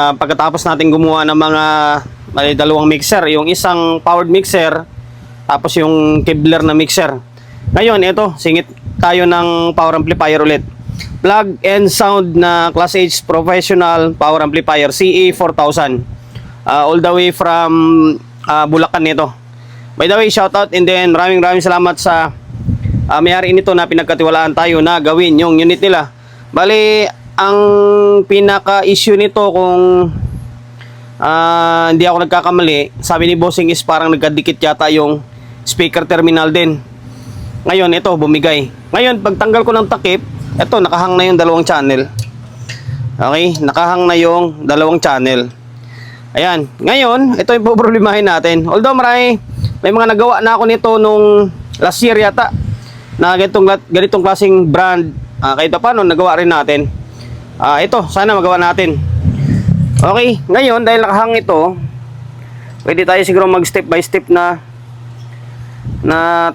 Pagkatapos natin gumawa ng mga dalawang mixer, yung isang powered mixer, tapos yung Kevlar na mixer. Ngayon, ito, singit tayo ng power amplifier ulit. Plug and sound na Class H Professional Power Amplifier CE4000. All the way from Bulacan nito. By the way, shout out and then maraming salamat sa may-ari nito na pinagkatiwalaan tayo na gawin yung unit nila. Bali, ang pinaka-issue nito kung hindi ako nagkakamali, sabi ni Bossing is parang nagkadikit yata yung speaker terminal din. Ngayon, ito, bumigay. Ngayon, pagtanggal ko ng takip, ito, nakahang na yung dalawang channel. Okay, nakahang na yung dalawang channel. Ayan, ngayon, ito yung problemahin natin. Although may mga nagawa na ako nito nung last year yata, na ganitong klaseng brand. Kahit pa paano, nagawa rin natin. Ito, sana magawa natin. Okay, ngayon, dahil nakahang ito, pwede tayo siguro mag step by step na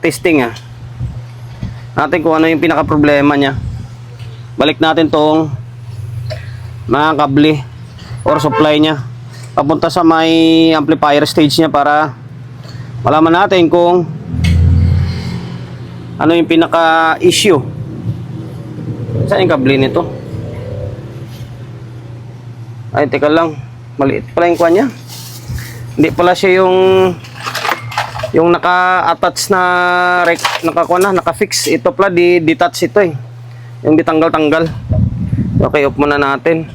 testing natin kung ano yung pinaka problema nya. Balik natin tong mga kable or supply nya papunta sa may amplifier stage nya para malaman natin kung ano yung pinaka issue. Saan yung kable nito? Ay, teka lang, maliit pala yung kuha nya. Hindi pala siya yung naka-attach na naka-fix. Ito pala detach ito yung ditanggal-tanggal. Okay, off muna natin.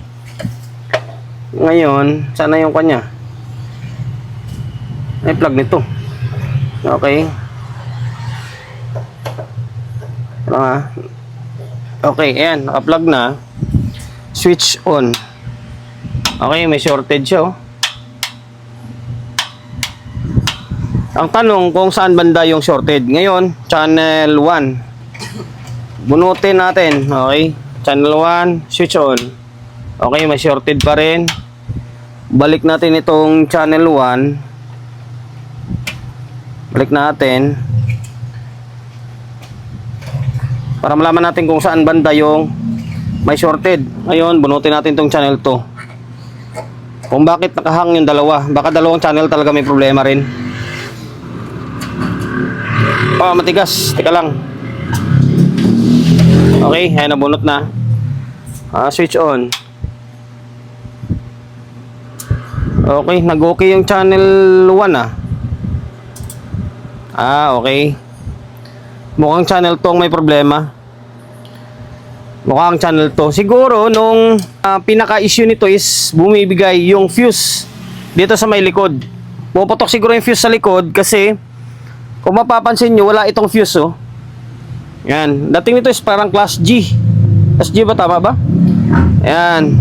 Ngayon, sana yung kanya. Ay, plug nito. Okay. Okay, ayan, naka-plug na. Switch on. Okay, may shortage siya. Ang tanong kung saan banda yung shorted. Ngayon, channel 1. Bunutin natin. Okay. Channel 1, switch on. Okay, may shorted pa rin. Balik natin itong channel 1. Balik natin. Para malaman natin kung saan banda yung may shorted. Ngayon, bunutin natin itong channel 2. Kung bakit nakahang yung dalawa. Baka dalawang channel talaga may problema rin. Matigas. Teka lang. Okay, ayan, nabunot na. Switch on. Okay, nag-okay yung channel 1 okay. Mukhang channel 2 may problema. Mukhang channel 2. Siguro, nung pinaka-issue nito is bumibigay yung fuse dito sa may likod. Puputok siguro yung fuse sa likod kasi kung mapapansin nyo, wala itong fuse Yan. Dating nito is parang class G. Class G ba? Tama ba? Yan.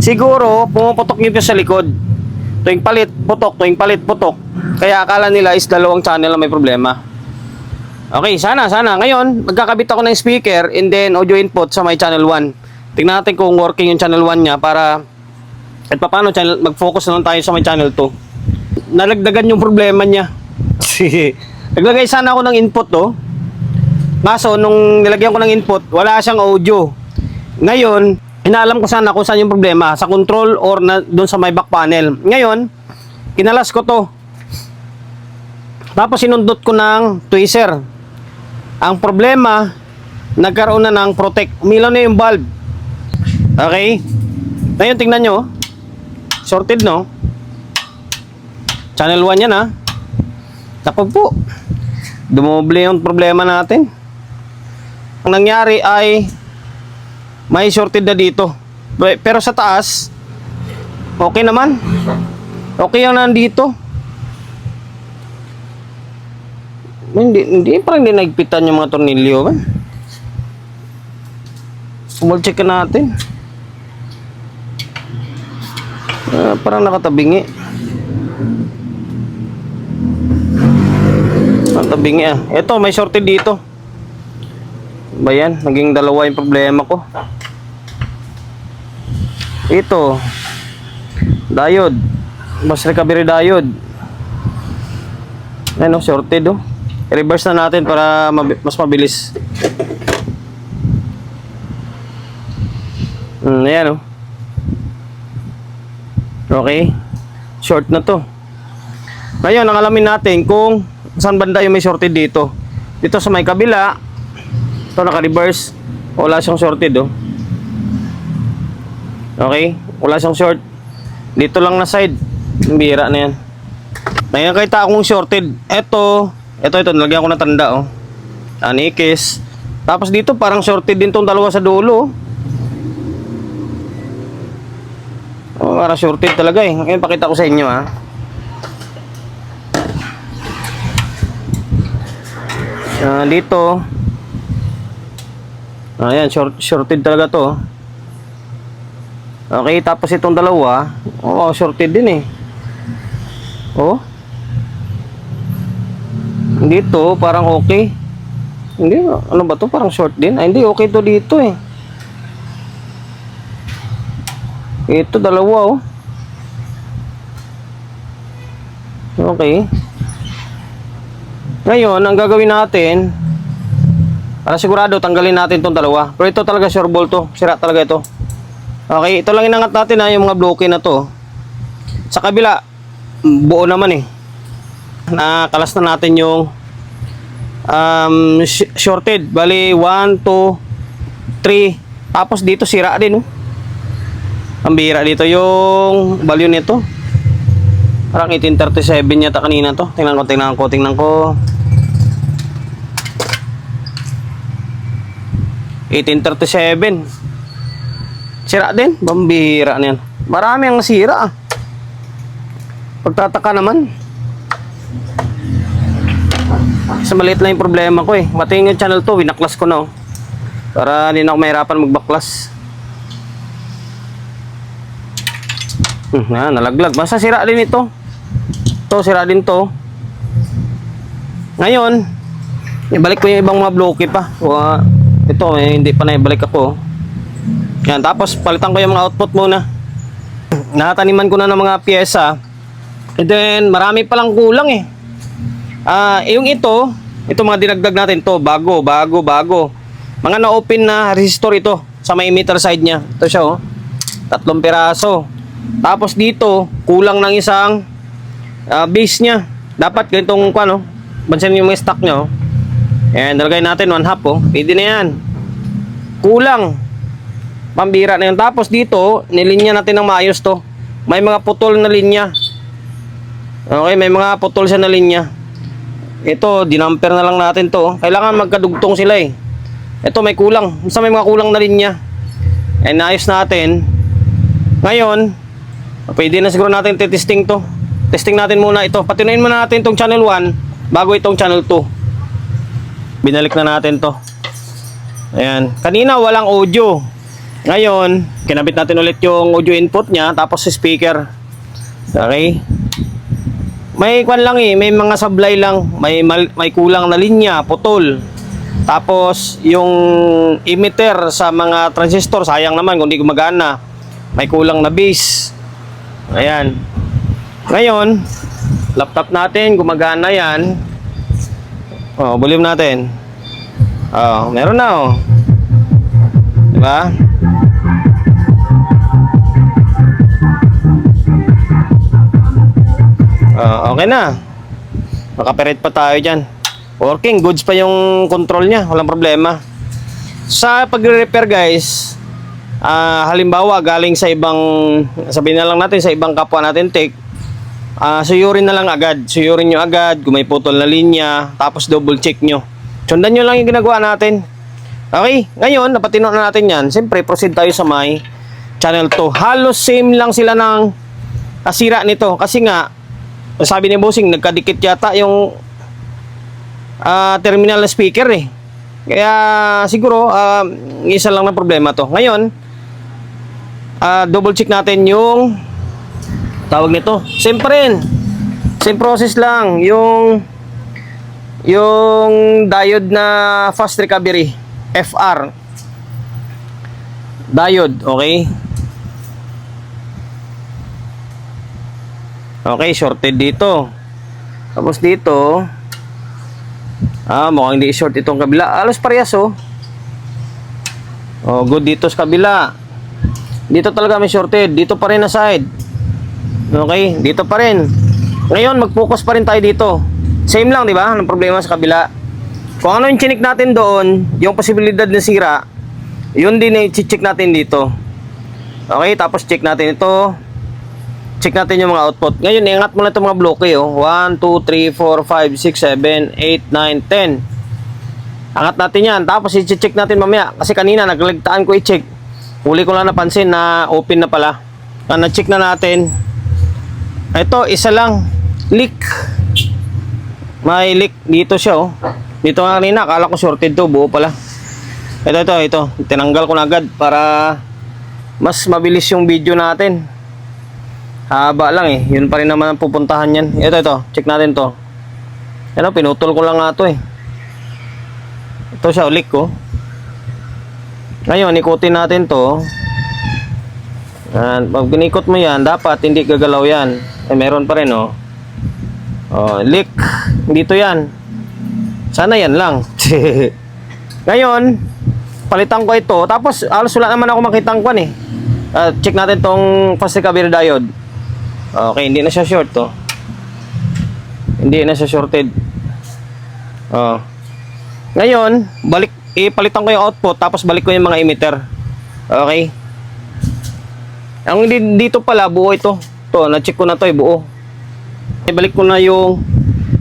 Siguro, pumuputok yung fuse sa likod. Tuwing palit, putok. Tuwing palit, putok. Kaya akala nila is dalawang channel na may problema. Okay, sana. Ngayon, magkakabit ako ng speaker and then audio input sa may channel 1. Tingnan natin kung working yung channel 1 nya para at paano mag-focus na lang tayo sa may channel 2. Nalagdagan yung problema niya. Naglagay sana ako ng input Kaso, nung nilagyan ko ng input, wala siyang audio. Ngayon, inaalam ko sana kung saan yung problema. Sa control or doon sa may back panel. Ngayon, kinalas ko to. Tapos sinundot ko ng tweezer. Ang problema, nagkaroon na ng protect. Umilaw na yung bulb. Okay? Ngayon, tingnan nyo. Sorted, no? Channel 1 yan, Tapos po, dumoble yung problema natin. Ang nangyari ay may shorted na dito. Pero sa taas, okay naman. Okay yung nandito. Hindi parang hindi nagpitan yung mga tornilyo ba? Check natin. Parang nakatabingi. Nakatabingi Ito, may shorted dito. Ba yan? Naging dalawa yung problema ko. Ito. Diode. Bus recovery diode. Ayan shorted I-reverse na natin para mas mabilis. Ayan Okay? Short na to. Ngayon, ang alamin natin kung saan banda yung may shorted dito. Dito sa may kabila, ito naka-reverse. Wala siyang shorted, oh. Okay? Wala siyang short. Dito lang na side. Bira na yan. May nakita akong shorted. Ito, nalagyan ko na tanda, oh. Anikis. Tapos dito parang shorted din tong dalawa sa dulo, oh. Oh, parang shorted talaga eh. Ngayon pakita ko sa inyo, ha. Dito. Ayan, shorted talaga to. Okay, tapos itong dalawa, oh, shorted din eh. Oh. Dito, parang okay. Hindi, ano ba to? Parang short din. Ay, hindi, okay to dito eh. Ito, dalawa oh. Okay. Ngayon, ang gagawin natin, para sigurado, tanggalin natin itong dalawa. Pero ito talaga sure ball to. Sira talaga ito. Okay, ito lang inangat natin ha, yung mga bloke na to. Sa kabila, buo naman eh. Nakalas na natin yung shorted. Bali, 1, 2, 3. Tapos dito, sira din oh. Ang bira dito yung value nito. Parang 1837 yata kanina to. Tingnan ko. 1837. Sira din. Bambira na yan. Marami ang sira ah. Pagtataka naman. Sa maliit lang yung problema ko eh. Mating yung channel to. Winaklas ko na oh. Para hindi na ako mahirapan magbaklas. Nalaglag. Basta sira din ito. Ito, sira din to. Ngayon, ibalik ko yung ibang mga bloke pa. Ito, hindi pa naibalik ako. Yan, tapos palitan ko yung mga output muna. Nakataniman ko na ng mga pyesa. And then, marami palang kulang eh. Yung ito mga dinagdag natin to, bago. Mga na-open na resistor ito sa may emitter side niya. Ito siya oh. 3 piraso. Tapos dito, kulang ng isang base niya. Dapat ganitong ano, bansin yung mga stock nyo. Ayan, nalagay natin 1/2 oh. Pwede na yan. Kulang. Pambira na yun. Tapos dito, nilinya natin ng maayos to. May mga putol na linya. Okay, may mga putol siya na linya. Ito, dinamper na lang natin to. Kailangan magkadugtong sila eh. Ito, may kulang. Basta may mga kulang na linya. Ayan, naayos natin. Ngayon, pwede na siguro natin testing to. Testing natin muna ito. Patinuin muna natin itong channel 1 bago itong channel 2. Binalik na natin to. Ayan. Kanina walang audio. Ngayon, kinabit natin ulit yung audio input niya. Tapos speaker. Okay. May kwan lang eh. May mga sablay lang. May kulang na linya. Putol. Tapos, yung emitter sa mga transistor. Sayang naman kung di gumagana. May kulang na base. Ayan. Ngayon, laptop natin. Gumagana yan. Oh, volume natin. Oh, meron na oh. Diba? Oh, okay na. Nakaperate pa tayo dyan. Working, goods pa yung control niya. Walang problema. Sa pagre-repair guys, halimbawa galing sa ibang, sabihin na lang natin sa ibang kapwa natin tech, suyurin na lang agad. Suyurin nyo agad kung may putol na linya. Tapos double check nyo. Sundan nyo lang yung ginagawa natin. Okay, ngayon napatino na natin yan. Siyempre proceed tayo sa may channel 2. Halos same lang sila ng kasira nito. Kasi nga, sabi ni Bossing, nagkadikit yata yung terminal na speaker eh. Kaya siguro isa lang na problema to. Ngayon, double check natin yung tawag nito. Same pa rin. Same process lang. Yung diode na fast recovery. FR. Diode. Okay. Okay, shorted dito. Tapos dito, mukhang hindi short itong kabila. Alas parehas oh. Oh, good dito sa kabila. Dito talaga may shorted. Dito pa rin na side. Okay, dito pa rin. Ngayon, mag-focus pa rin tayo dito. Same lang, di ba? Anong problema sa kabila? Kung ano yung chinik natin doon, yung posibilidad na sira, yun din yung check natin dito. Okay, tapos check natin ito. Check natin yung mga output. Ngayon, iangat mo na itong mga bloke. 1, 2, 3, 4, 5, 6, 7, 8, 9, 10. Angat natin yan. Tapos i-check natin mamaya. Kasi kanina, naglagtaan ko i-check. Huli ko lang napansin na open na pala. Na-check na natin. Ito, isa lang. Leak. May leak. Dito siya, oh. Dito nga kanina, akala ko shorted to. Buo pala. Ito. Tinanggal ko na agad para mas mabilis yung video natin. Haba lang eh. Yun pa rin naman ang pupuntahan yan. Ito. Check natin to. Ano, pinutol ko lang nga to eh. Ito siya, leak ko. Ngayon, ikutin natin to. Yan. Pag ginikot mo yan, dapat hindi gagalaw yan. Meron pa rin, oh. Oh, leak. Dito yan. Sana yan lang. Ngayon, palitan ko ito. Tapos, alos wala naman ako makitang kwan eh. Check natin tong fast recovery diode. Okay, hindi na siya short to. Hindi na siya shorted. Oh. Ngayon, ipalitan ko yung output tapos balik ko yung mga emitter. Okay? Ang dito pala buo ito. To, na-check ko na to, buo. Ibalik ko na yung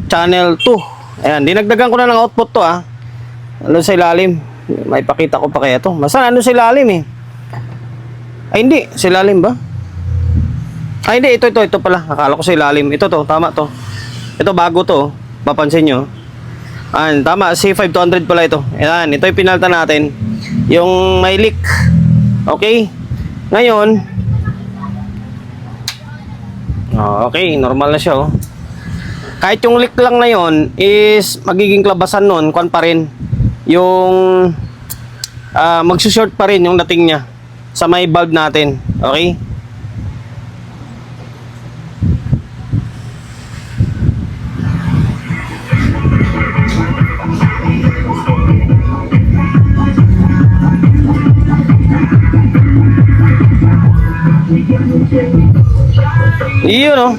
channel 2. Ayan, dinagdagan ko na ng output to ah. Ano sa ilalim? May pakita ko pa kaya to. Basta ano sa ilalim eh. Ay hindi, sa ilalim ba? Ay hindi, ito pala. Akala ko sa ilalim. Ito to, tama to. Ito bago to, mapansin nyo. Ayan, tama, C5200 pala ito. Ayan, ito yung pinalta natin. Yung may leak. Okay? Ngayon, okay, normal na siya oh. Kahit yung leak lang na yon is magiging klabasan nun, kwan pa rin. Yung magsushort pa rin yung dating niya sa may bulb natin. Okay? Iyon oh.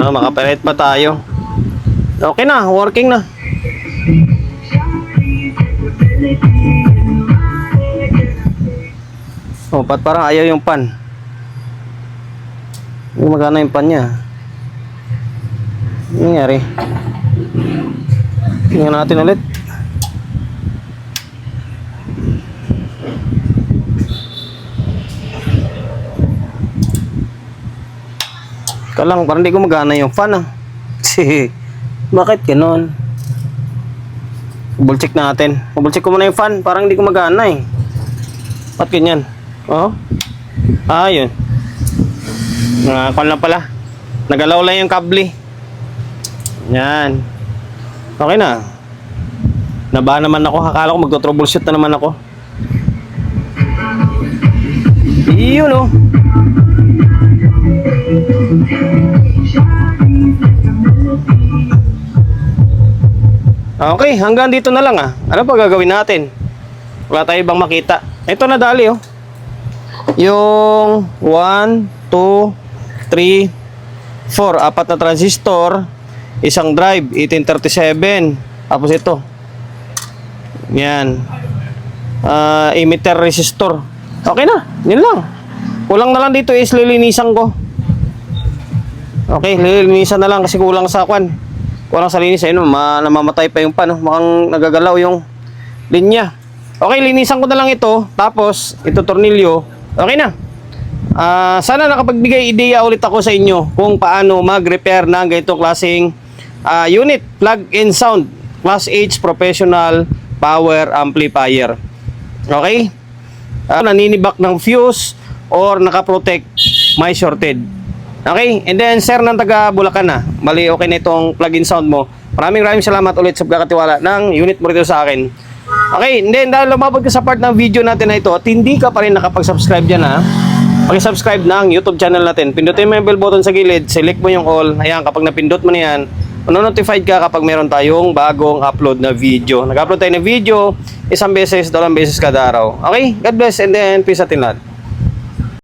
Makapalit pa tayo. Okay na, working na. Oh, parang ayaw yung pan. Hindi magana yung pan niya. Ano nangyari? Tingnan natin ulit. Kalang parang hindi ko magana yung fan ah. Bakit ganoon? Double check natin. Double check ko muna yung fan. Parang hindi ko magana eh. Ba't ganyan? Oh. Yun. Kwan lang pala. Nagalaw lang yung kable. Yan. Okay na. Naba naman ako. Akala ko magto-troubleshoot na naman ako. Yun oh. Okay, hanggang dito na lang ah. Ano pa gagawin natin? Wala tayo ibang makita. Ito na dali oh. Yung 1, 2, 3, 4. Apat na transistor. Isang drive, 1837. Tapos ito. Yan. Emitter resistor. Okay na, yun lang. Kulang na lang dito is lilinisan ko. Okay, lilinisan na lang kasi kulang sa kwan. Kulang sa linis. Ayun, namamatay pa yung pan. Mukhang nagagalaw yung linya. Okay, linisan ko na lang ito. Tapos, ito tornilyo. Okay na. Sana nakapagbigay ideya ulit ako sa inyo kung paano mag-repair ng ganitong klaseng unit, plug-in sound, Class H professional power amplifier. Okay? Naninibak ng fuse or nakaprotect, may shorted. Okay? And then, sir ng taga Bulacan na. Bali, okay na itong plug-in sound mo. Maraming salamat ulit sa pagkakatiwala ng unit mo rito sa akin. Okay, and then, dahil lumabot ka sa part ng video natin na ito at hindi ka pa rin nakapag-subscribe dyan ha, pag-subscribe ng YouTube channel natin. Pindutin mo yung bell button sa gilid, select mo yung all. Ayan, kapag napindot mo na yan, notified ka kapag meron tayong bagong upload na video. Nag-upload tayo ng video, isang beses, dalawang beses kada araw. Okay? God bless and then peace atin lahat.